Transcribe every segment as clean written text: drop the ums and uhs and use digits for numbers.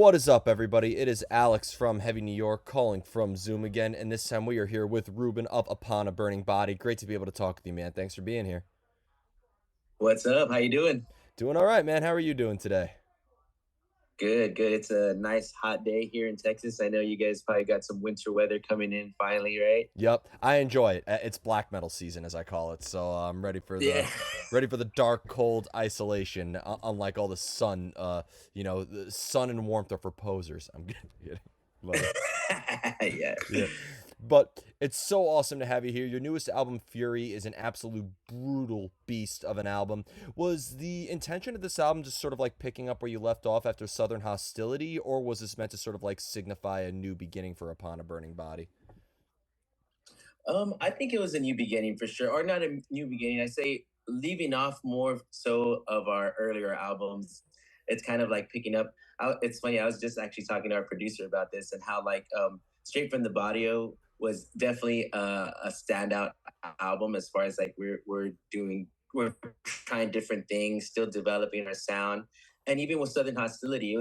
What is up, everybody? It is Alex from Heavy New York calling from Zoom again, and this time we are here with Ruben of Upon a Burning Body. Great to be able to talk with you, man. Thanks for being here. What's up? How you doing? Doing all right, man. How are you doing today? Good, good. It's a nice hot day here in Texas. I know you guys probably got some winter weather coming in finally, right? Yep, I enjoy it. It's black metal season, as I call it, so I'm Yeah. ready for the dark, cold isolation. Unlike all the sun, the sun and warmth are for posers. I'm kidding, but Yeah. yeah. But it's so awesome to have you here. Your newest album, Fury, is an absolute brutal beast of an album. Was the intention of this album just sort of like picking up where you left off after Southern Hostility, or was this meant to sort of like signify a new beginning for Upon a Burning Body? I think it was a new beginning for sure, or not a new beginning. I say leaving off more so of our earlier albums. It's kind of like picking up. It's funny. I was just actually talking to our producer about this and how Straight from the Barrio was definitely a standout album as far as like we're trying different things, still developing our sound, and even with Southern Hostility,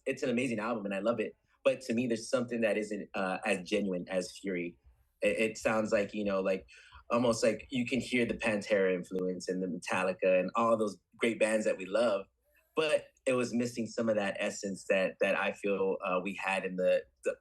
it's an amazing album and I love it. But to me, there's something that isn't as genuine as Fury. It sounds like like almost like you can hear the Pantera influence and the Metallica and all those great bands that we love, but it was missing some of that essence that I feel we had in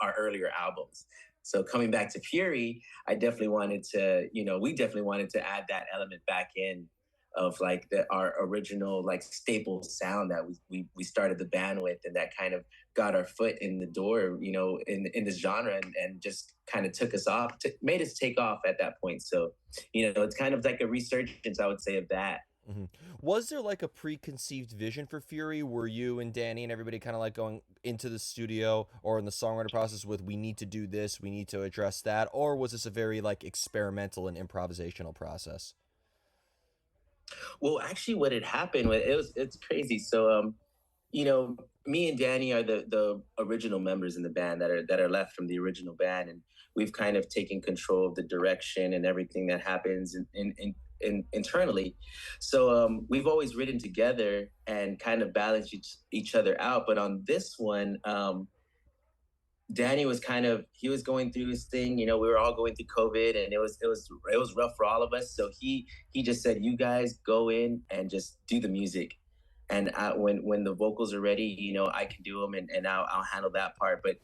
our earlier albums. So coming back to Fury, I definitely wanted to, we definitely wanted to add that element back in of like our original like staple sound that we started the band with, and that kind of got our foot in the door, in this genre, and just kind of took us off, made us take off at that point. So, it's kind of like a resurgence, I would say, of that. hmm Was there like a preconceived vision for Fury? Were you and Danny and everybody kind of like going into the studio or in the songwriter process with, we need to do this, we need to address that? Or was this a very like experimental and improvisational process? Well, actually, what had happened it's crazy. So, you know, me and Danny are the original members in the band that are left from the original band, and we've kind of taken control of the direction and everything that happens internally. So we've always written together and kind of balanced each other out. But on this one, Danny was he was going through his thing. We were all going through COVID, and it was rough for all of us. So he just said, "You guys go in and just do the music, and when the vocals are ready, I can do them, and I'll handle that part." But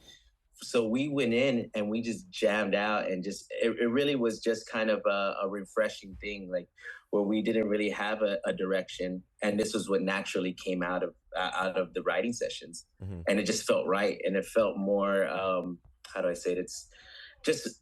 so we went in and we just jammed out, and it really was just kind of a refreshing thing, like where we didn't really have a direction, and this was what naturally came out of the writing sessions, hmm and it just felt right, and it felt more, how do I say it, it's just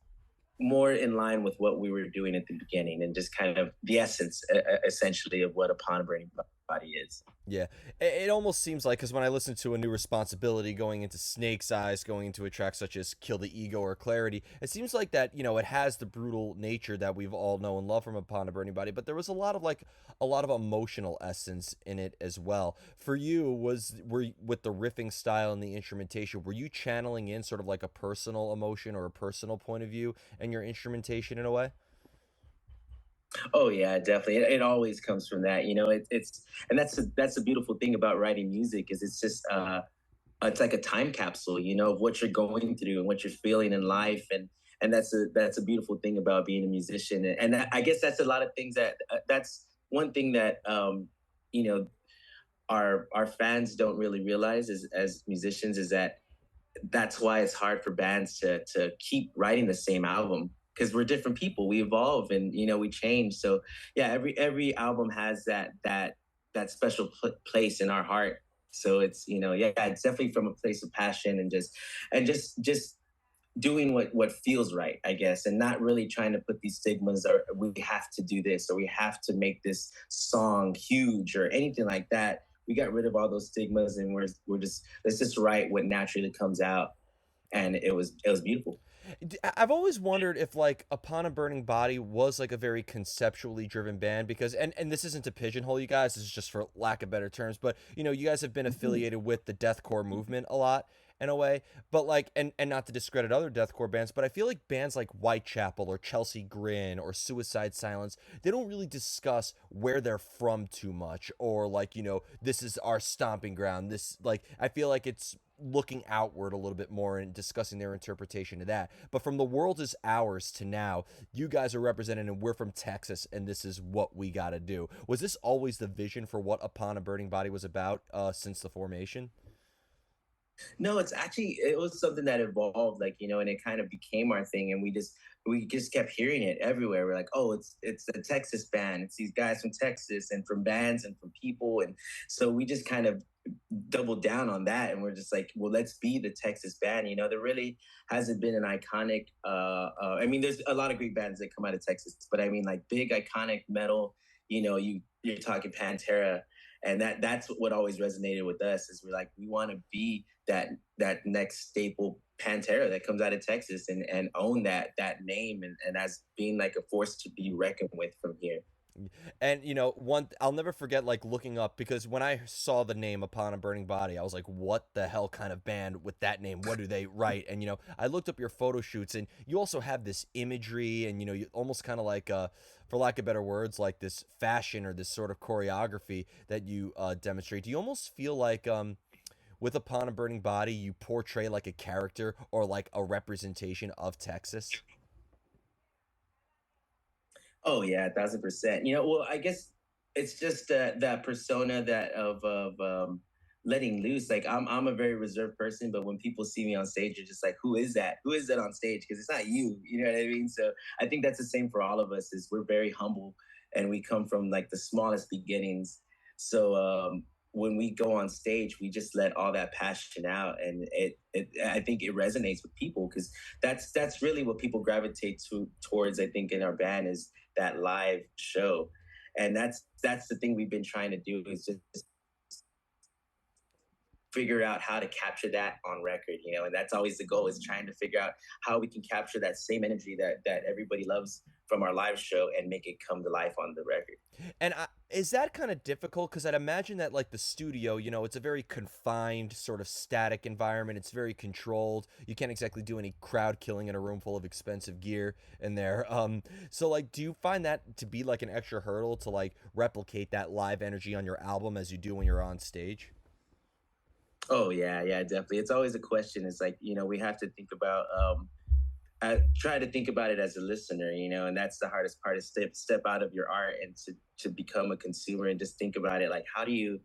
more in line with what we were doing at the beginning, and just kind of the essence, essentially, of what Upon a Burning Body is. Yeah, it almost seems like, because when I listen to A New Responsibility going into Snake's Eyes, going into a track such as Kill the Ego or Clarity, it seems like that, it has the brutal nature that we've all know and love from Upon a Burning Body, but there was a lot of emotional essence in it as well. For you, with the riffing style and the instrumentation, were you channeling in sort of like a personal emotion or a personal point of view in your instrumentation in a way? Oh yeah, definitely. It always comes from that. It's and that's the beautiful thing about writing music is it's like a time capsule, of what you're going through and what you're feeling in life, and that's a beautiful thing about being a musician. And I guess that's a lot of things that's one thing that you know our fans don't really realize as musicians is that that's why it's hard for bands to keep writing the same album, because we're different people, we evolve, and we change. So yeah, every album has that special place in our heart. So it's, yeah, it's definitely from a place of passion, and just doing what feels right, I guess, and not really trying to put these stigmas, or we have to do this, or we have to make this song huge or anything like that. We got rid of all those stigmas, and we're just, let's just write what naturally comes out, and it was beautiful. I've always wondered if like Upon a Burning Body was like a very conceptually driven band, because and this isn't to pigeonhole you guys, this is just for lack of better terms, but you guys have been affiliated with the deathcore movement a lot in a way, but like, and not to discredit other deathcore bands, but I feel like bands like Whitechapel or Chelsea Grin or Suicide Silence, they don't really discuss where they're from too much, or like, this is our stomping ground. This, like, I feel like it's looking outward a little bit more and discussing their interpretation of that. But from the world is ours to now, you guys are represented and we're from Texas and this is what we got to do. Was this always the vision for what Upon a Burning Body was about since the formation? No, it's actually it was something that evolved, like, and it kind of became our thing, and we just kept hearing it everywhere. We're like, oh, it's a Texas band. It's these guys from Texas and from bands and from people, and so we just kind of doubled down on that, and we're just like, well, let's be the Texas band. There really hasn't been an iconic. I mean, there's a lot of great bands that come out of Texas, but I mean, like big iconic metal. You're talking Pantera, and that's what always resonated with us is we're like we want to be that next staple Pantera that comes out of Texas and own that name and as being like a force to be reckoned with from here. And one I'll never forget like looking up because when I saw the name Upon a Burning Body, I was like, what the hell kind of band with that name? What do they write? And I looked up your photo shoots and you also have this imagery and you almost kind of like for lack of better words, like this fashion or this sort of choreography that you demonstrate. Do you almost feel like with Upon a Burning Body, you portray like a character or like a representation of Texas? Oh yeah, 1,000%. Well, I guess it's just that persona that of letting loose. Like I'm a very reserved person, but when people see me on stage, they're just like, "Who is that? Who is that on stage?" Because it's not you. You know what I mean? So I think that's the same for all of us. Is we're very humble, and we come from like the smallest beginnings. So when we go on stage, we just let all that passion out, and I think it resonates with people because that's really what people gravitate towards. I think in our band is that live show, and that's the thing we've been trying to do is just figure out how to capture that on record, and that's always the goal is trying to figure out how we can capture that same energy that everybody loves from our live show and make it come to life on the record. And is that kind of difficult? Because I'd imagine that, like the studio, it's a very confined, sort of static environment. It's very controlled. You can't exactly do any crowd killing in a room full of expensive gear in there. So like, do you find that to be like an extra hurdle to like replicate that live energy on your album as you do when you're on stage? Oh yeah, yeah, definitely. It's always a question. It's like we have to think about I try to think about it as a listener, and that's the hardest part is step out of your art and to become a consumer and just think about it like how do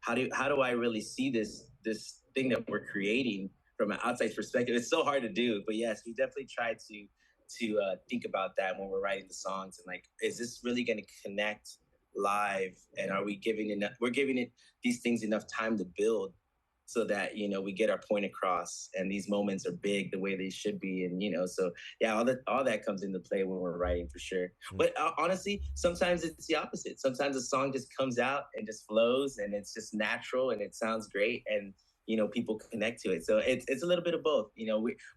I really see this thing that we're creating from an outside perspective? It's so hard to do, but yes, we definitely try to think about that when we're writing the songs and like, is this really going to connect live? And are we giving enough? We're giving it these things enough time to build so that we get our point across and these moments are big the way they should be and so yeah, all that comes into play when we're writing for sure. Mm. But honestly, sometimes it's the opposite. Sometimes a song just comes out and just flows and it's just natural and it sounds great and people connect to it. So it's a little bit of both.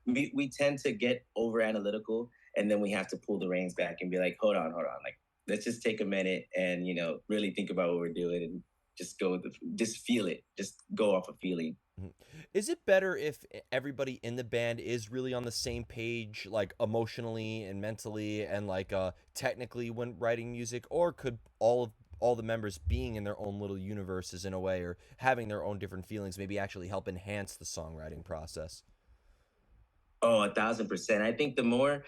We tend to get over analytical and then we have to pull the reins back and be like, hold on, like let's just take a minute and really think about what we're doing and just go with just feel it, just go off a feeling. Mhm. Is it better if everybody in the band is really on the same page, like emotionally and mentally and like technically when writing music, or could all the members being in their own little universes in a way or having their own different feelings maybe actually help enhance the songwriting process? Oh, 1,000%. I think the more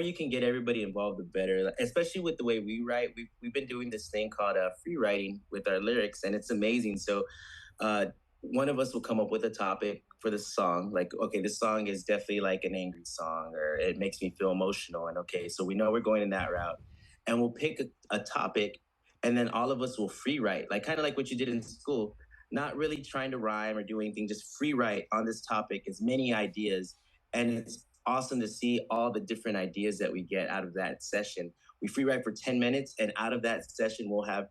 you can get everybody involved, the better. Especially with the way we write. We've been doing this thing called free writing with our lyrics, and it's amazing. So, uh, one of us will come up with a topic for the song. Like, okay, this song is definitely like an angry song, or it makes me feel emotional. And okay, so we know we're going in that route, and we'll pick a topic, and then all of us will free write, like kind of like what you did in school. Not really trying to rhyme or do anything, just free write on this topic, as many ideas, and it's awesome to see all the different ideas that we get out of that session. We free write for 10 minutes, and out of that session, we'll have,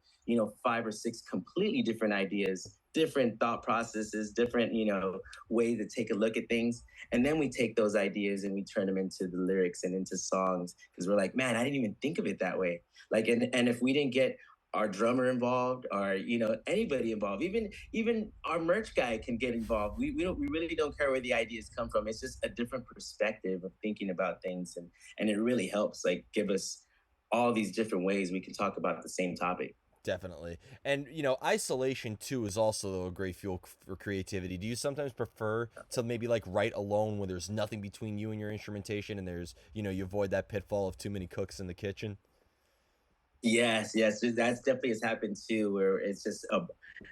five or six completely different ideas, different thought processes, different, way to take a look at things. And then we take those ideas and we turn them into the lyrics and into songs because we're like, man, I didn't even think of it that way. Like, and if we didn't get our drummer involved or anybody involved, even our merch guy can get involved. We really don't care where the ideas come from. It's just a different perspective of thinking about things, and it really helps like give us all these different ways we can talk about the same topic. Definitely. And, isolation too is also a great fuel for creativity. Do you sometimes prefer to maybe like write alone when there's nothing between you and your instrumentation and you avoid that pitfall of too many cooks in the kitchen? Yes, yes, that's definitely has happened too, where it's just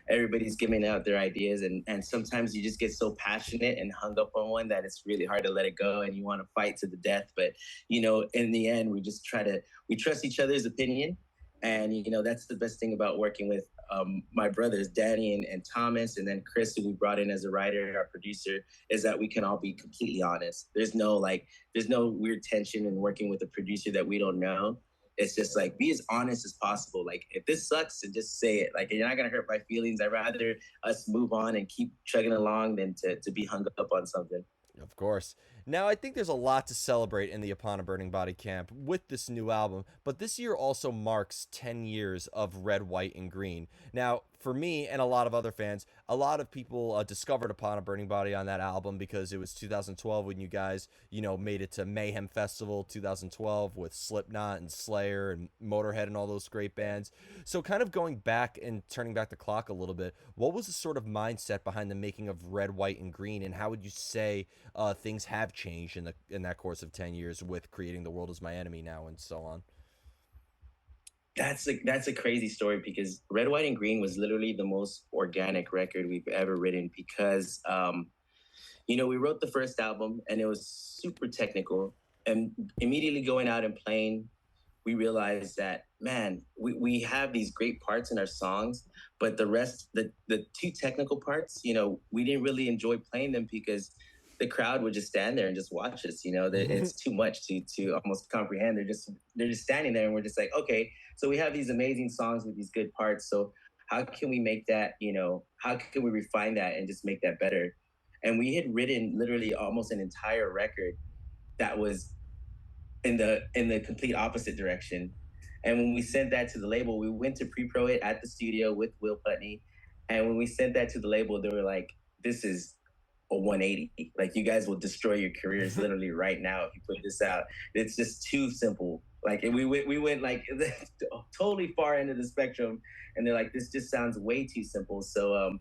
everybody's giving out their ideas, and sometimes you just get so passionate and hung up on one that it's really hard to let it go, and you want to fight to the death. But in the end, we trust each other's opinion, and that's the best thing about working with my brothers Danny and Thomas, and then Chris, who we brought in as a writer, our producer, is that we can all be completely honest. There's no weird tension in working with a producer that we don't know. It's just like be as honest as possible. Like if this sucks, and just say it. Like you're not gonna hurt my feelings. I'd rather us move on and keep chugging along than to be hung up on something. Of course. Now, I think there's a lot to celebrate in the Upon a Burning Body camp with this new album, but this year also marks 10 years of Red, White, and Green. Now, for me and a lot of other fans, a lot of people discovered Upon a Burning Body on that album because it was 2012 when you guys, made it to Mayhem Festival 2012 with Slipknot and Slayer and Motorhead and all those great bands. So, kind of going back and turning back the clock a little bit, what was the sort of mindset behind the making of Red, White, and Green, and how would you say things have changed in that course of 10 years with creating The World Is My Enemy now and so on? That's a crazy story because Red, White, and Green was literally the most organic record we've ever written because we wrote the first album and it was super technical. And immediately going out and playing, we realized that, man, we have these great parts in our songs, but the rest, the two technical parts, we didn't really enjoy playing them because the crowd would just stand there and just watch us. It's too much to almost comprehend. They're just standing there, and we're just like, okay, so we have these amazing songs with these good parts. So how can we make that? How can we refine that and just make that better? And we had written literally almost an entire record that was in the complete opposite direction. And when we sent that to the label, we went to pre-pro it at the studio with Will Putney. And when we sent that to the label, they were like, "This is a 180. Like you guys will destroy your careers literally right now if you put this out. It's just too simple." Like and we went like totally far into the spectrum, and they're like, "This just sounds way too simple." So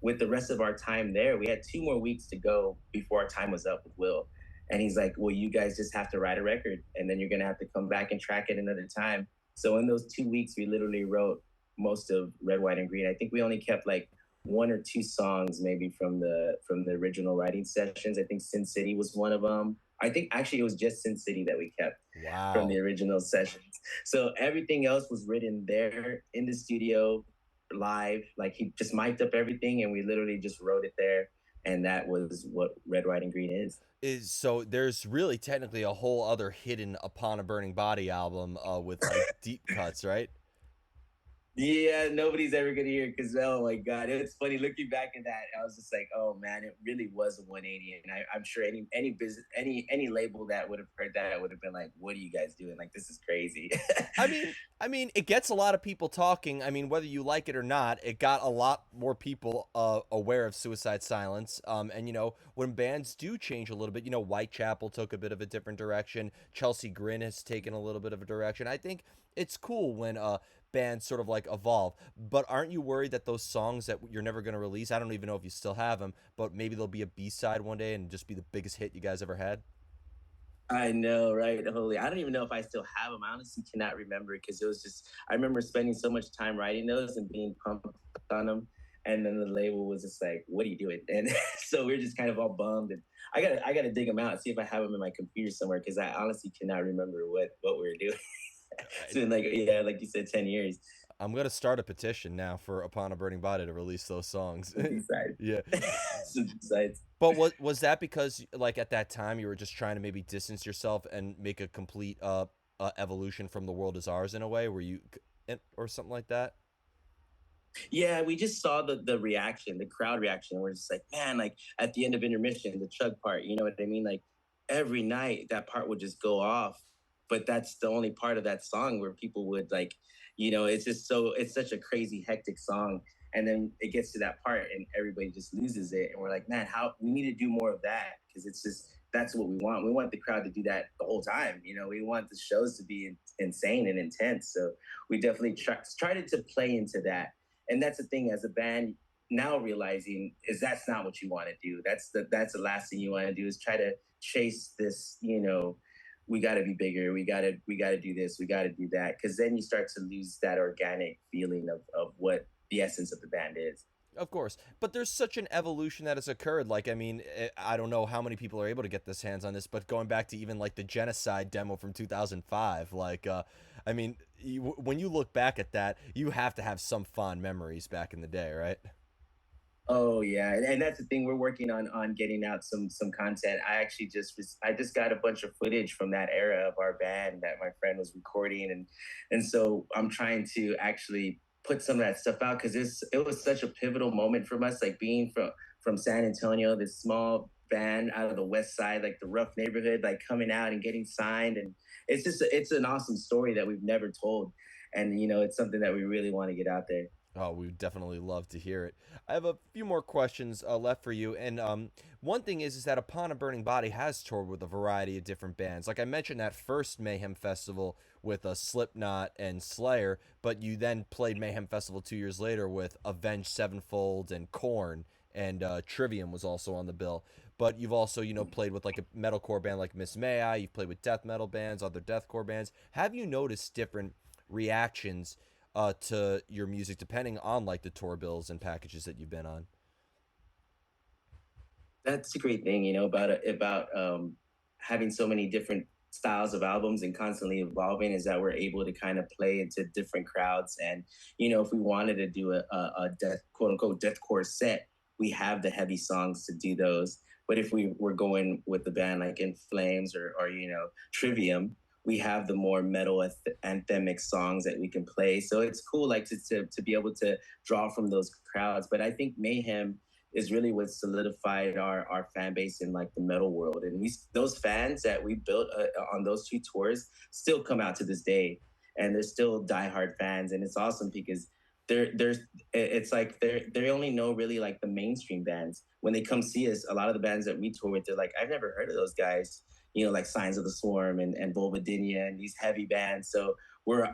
with the rest of our time there, we had 2 more weeks to go before our time was up with Will. And he's like, "Well, you guys just have to write a record, and then you're gonna have to come back and track it another time." So in those 2 weeks, we literally wrote most of Red, White, and Green. I think we only kept like one or two songs maybe from the original writing sessions. I think Sin City was one of them. I think actually it was just Sin City that we kept from the Wow. original sessions. So everything else was written there in the studio live. Like he just mic'd up everything and we literally just wrote it there. And that was what Red, White, and Green is. Is so there's really technically a whole other hidden Upon a Burning Body album with like deep cuts, right? Yeah, nobody's ever gonna hear it because oh my god, it's funny looking back at that. I was just like, oh man, it really was a 180, and I'm sure any business, any label that would have heard that would have been like, what are you guys doing? Like this is crazy. I mean, it gets a lot of people talking. I mean, whether you like it or not, it got a lot more people aware of Suicide Silence. And when bands do change a little bit, Whitechapel took a bit of a different direction. Chelsea Grin has taken a little bit of a direction. I think it's cool when bands sort of like evolve. But aren't you worried that those songs that you're never going to release? I don't even know if you still have them, but maybe they'll be a B side one day and just be the biggest hit you guys ever had. I know, right? Holy, I don't even know if I still have them. I honestly cannot remember because it was just I remember spending so much time writing those and being pumped on them, and then the label was just like, "What are you doing?" And so we're just kind of all bummed. And I gotta dig them out and see if I have them in my computer somewhere because I honestly cannot remember what we were doing. It's been like yeah, like you said, 10 years. I'm gonna start a petition now for Upon a Burning Body to release those songs. Besides, Yeah. besides. But was that because like at that time you were just trying to maybe distance yourself and make a complete evolution from The World Is Ours in a way where or something like that? Yeah, we just saw the reaction, the crowd reaction. We're just like, man, like at the end of intermission, the chug part, you know what I mean? Like every night that part would just go off. But that's the only part of that song where people would like, it's just it's such a crazy, hectic song. And then it gets to that part and everybody just loses it. And we're like, man, how we need to do more of that because it's just that's what we want. We want the crowd to do that the whole time. We want the shows to be insane and intense. So we definitely tried to play into that. And that's the thing, as a band now realizing, is that's not what you want to do. That's the last thing you want to do, is try to chase this, we got to be bigger, we got to do this, we got to do that, because then you start to lose that organic feeling of what the essence of the band is. Of course, but there's such an evolution that has occurred. Like, I mean, I don't know how many people are able to get this hands on this, but going back to even like the Genocide demo from 2005, like, I mean, when you look back at that, you have to have some fond memories back in the day, right? Oh yeah, and that's the thing. We're working on getting out some content. I just got a bunch of footage from that era of our band that my friend was recording, and so I'm trying to actually put some of that stuff out, because it was such a pivotal moment from us, like being from San Antonio, this small band out of the West Side, like the rough neighborhood, like coming out and getting signed, and it's an awesome story that we've never told, and it's something that we really want to get out there. Oh, we would definitely love to hear it. I have a few more questions left for you, and one thing is that Upon a Burning Body has toured with a variety of different bands. Like I mentioned, that first Mayhem Festival with Slipknot and Slayer, but you then played Mayhem Festival 2 years later with Avenged Sevenfold and Korn, and Trivium was also on the bill. But you've also, played with like a metalcore band like Miss May I. You've played with death metal bands, other deathcore bands. Have you noticed different reactions to your music depending on like the tour bills and packages that you've been on? That's a great thing, about having so many different styles of albums and constantly evolving, is that we're able to kind of play into different crowds. And if we wanted to do a death, quote unquote, deathcore set, we have the heavy songs to do those. But if we were going with the band like In Flames, or Trivium, we have the more metal anthemic songs that we can play. So it's cool, like to be able to draw from those crowds. But I think Mayhem is really what solidified our fan base in like the metal world. And those fans that we built on those two tours still come out to this day, and they're still diehard fans. And it's awesome because there's it's like they only know really like the mainstream bands. When they come see us, a lot of the bands that we tour with, they're like, I've never heard of those guys. Like Signs of the Swarm and Vulvodynia and these heavy bands. So we're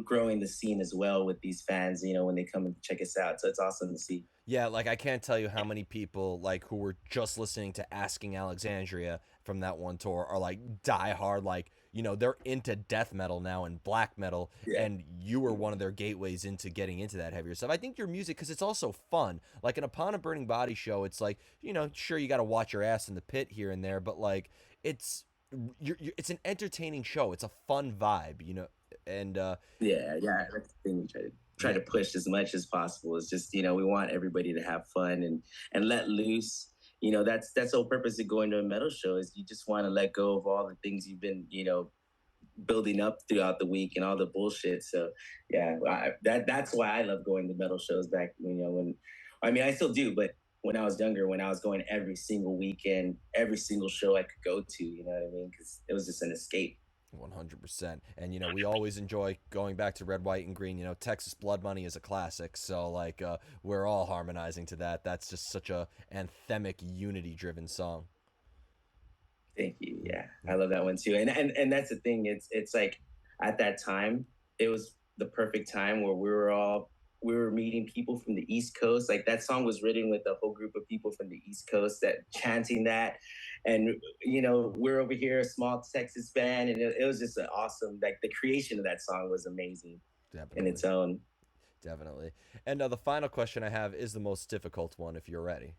growing the scene as well with these fans, when they come and check us out. So it's awesome to see. Yeah, like I can't tell you how many people like who were just listening to Asking Alexandria from that one tour are like die hard, like they're into death metal now and black metal, Yeah. and you were one of their gateways into getting into that heavier stuff. I think your music, because it's also fun, like an Upon a Burning Body show, it's like sure, you got to watch your ass in the pit here and there, but like it's it's an entertaining show. It's a fun vibe, and Yeah, that's the thing we try to yeah. push as much as possible. Is just we want everybody to have fun and let loose. That's the whole purpose of going to a metal show, is you just want to let go of all the things you've been building up throughout the week and all the bullshit. So yeah, that's why I love going to metal shows back when I mean I still do, but when I was younger, when I was going every single weekend, every single show I could go to, you know what I mean? Because it was just an escape. 100%. And we always enjoy going back to Red, White, and Green. Texas Blood Money is a classic, so like we're all harmonizing to that. That's just such a anthemic, unity-driven song. Thank you. Mm, Yeah, I mm. love that one too. And that's the thing. It's like at that time, it was the perfect time where we were meeting people from the East Coast. Like that song was written with a whole group of people from the East Coast that chanting that, and we're over here, a small Texas band, and it was just an awesome. Like the creation of that song was amazing in Definitely, its own. definitely. And the final question I have is the most difficult one. If you're ready,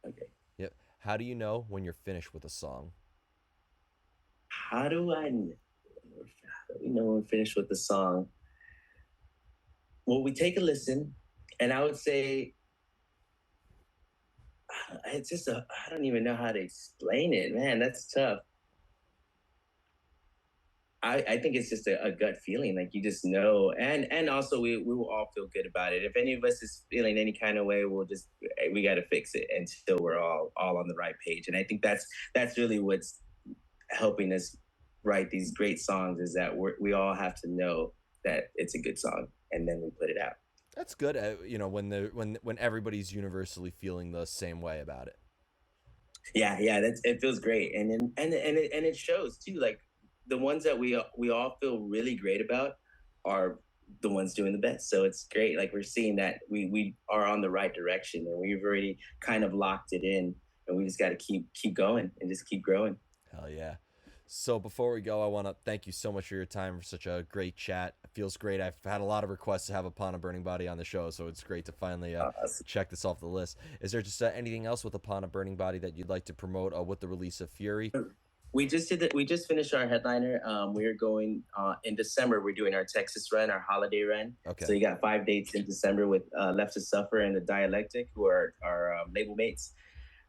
Okay, yep. How do you know when you're finished with a song? how do I? How do we know when we finish with the song? Well, we take a listen, and I would say it's just I don't even know how to explain it, man. That's tough. I think it's just a gut feeling, like you just know, and also we will all feel good about it. If any of us is feeling any kind of way, we'll just we got to fix it until we're all on the right page. And I think that's really what's helping us write these great songs, is that we all have to know that it's a good song, and then we put it out. That's good. When everybody's universally feeling the same way about it. Yeah, yeah, that's it feels great, and then and it shows too. Like the ones that we all feel really great about are the ones doing the best. So it's great. Like we're seeing that we are on the right direction, and we've already kind of locked it in, and we just got to keep going and just keep growing. Hell yeah. So before we go, I want to thank you so much for your time for such a great chat. It feels great. I've had a lot of requests to have Upon a Burning Body on the show, so it's great to finally Uh, check this off the list. Is there just anything else with Upon a Burning Body that you'd like to promote with the release of Fury? we just did we just finished our headliner. We're going in December. We're doing our Texas run, our holiday run. Okay. So you got 5 dates in December with Left to Suffer and the Dialectic, who are our label mates.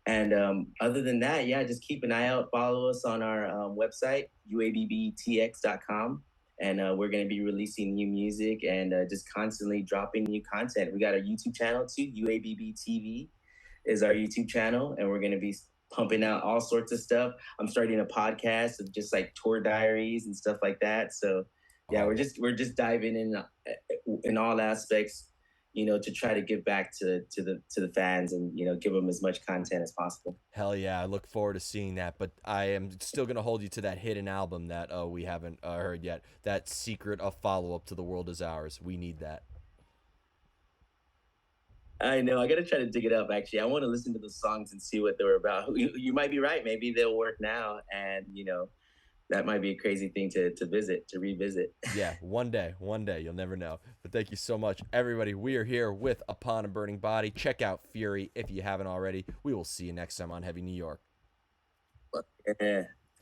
And other than that, yeah, just keep an eye out. Follow us on our website, uabbtx.com. And we're going to be releasing new music and just constantly dropping new content. We got our YouTube channel too, UABB TV is our YouTube channel. And we're going to be pumping out all sorts of stuff. I'm starting a podcast of just like tour diaries and stuff like that. So yeah, Oh, we're just diving in all aspects, to try to give back to the fans and give them as much content as possible. hell yeah. I look forward to seeing that, but I am still going to hold you to that hidden album that we haven't heard yet. That secret of follow up to The World Is Ours. We need that. I know. I gotta try to dig it up. Actually, I want to listen to the songs and see what they were about. You might be right. Maybe they'll work now, and that might be a crazy thing to revisit. Yeah, one day, you'll never know. But thank you so much, everybody. We are here with Upon a Burning Body. Check out Fury if you haven't already. We will see you next time on Heavy New York. Yeah.